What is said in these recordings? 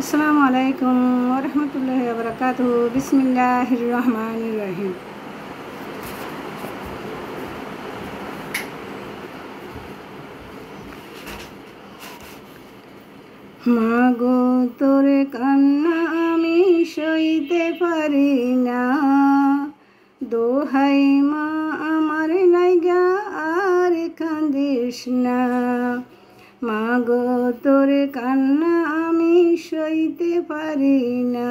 আসসালামু আলাইকুম ওয়া রাহমাতুল্লাহি ওয়া বারাকাতুহু। বিসমিল্লাহির রহমানির রহিম। মাগো তোর কান্না আমি সইতে পারি না, দোহাই মা আমার লাইগা আর কাঁদিস না। মাগো তোর কান্না আমি সইতে পারি না,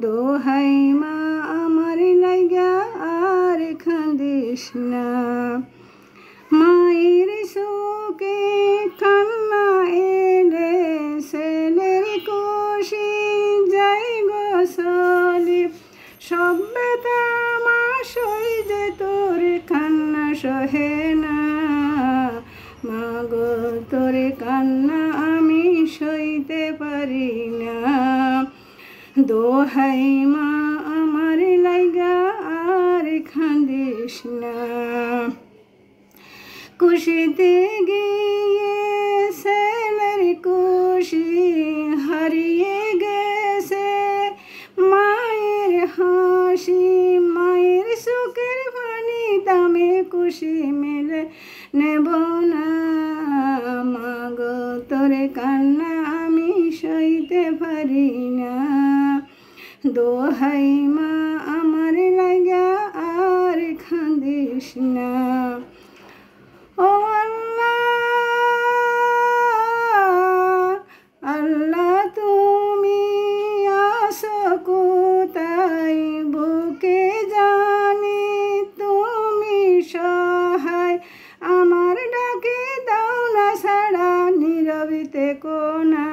দোহাই মা আমার লাইগা আর কাঁদিস না। মায়ের শোকে কান্না এলে ছেলের খুশি যাই গো চলি, সব বেতা মা সই যে তোর কান্না সহে না। মাগো তোর কান্না আমি সইতে পারি না, দোহাই মা আমার লাইগা আর কাঁদিস না। খুশিতে গিয়ে ছেলের খুশি হারিয়ে গেছে, মায়ের হাসি মায়ের চোখের পানি দামে খুশি মেলে নেব না। মাগো তোর কান্না আমি সইতে পারি না, দোহাই মা আমার লাগা আর কাঁদিস না। ও আল্লাহ তুমি আছো কোথায়, বুকে জানি তুমি সহায়, আমার ডাকে দাও না ছাড়া নীরবিতে কোনা।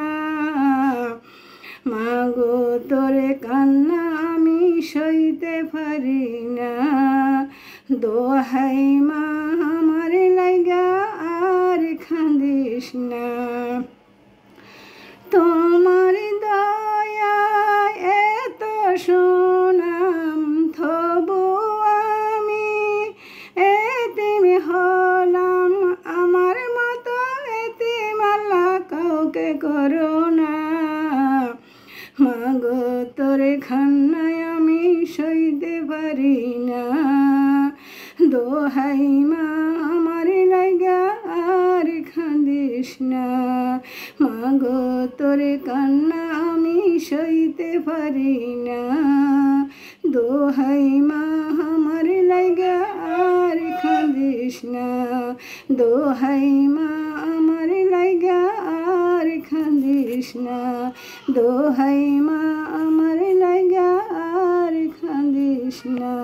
মাগো তোর কান্না আমি সইতে পারি না, দোহাই মা আমার লাইগা আর কাঁদিস না। তোমার দয়া এত সুনাম তবু আমি এতিম হলাম, আমার মতো এতিম আল্লাহ কাউকে করো না। মাগো তোর কান্নায় আমি সইতে পারি না, দোহাই মা আমার লাইগা আর কাঁদিস না। মাগো তোর কান্না আমি সইতে পারি না, দোহাই মা আমার লাইগা আর কাঁদিস না। দোহাই মা আমার লাইগা আর কাঁদিস না, দোহাই মা আমার লাইগা আর কাঁদিস না।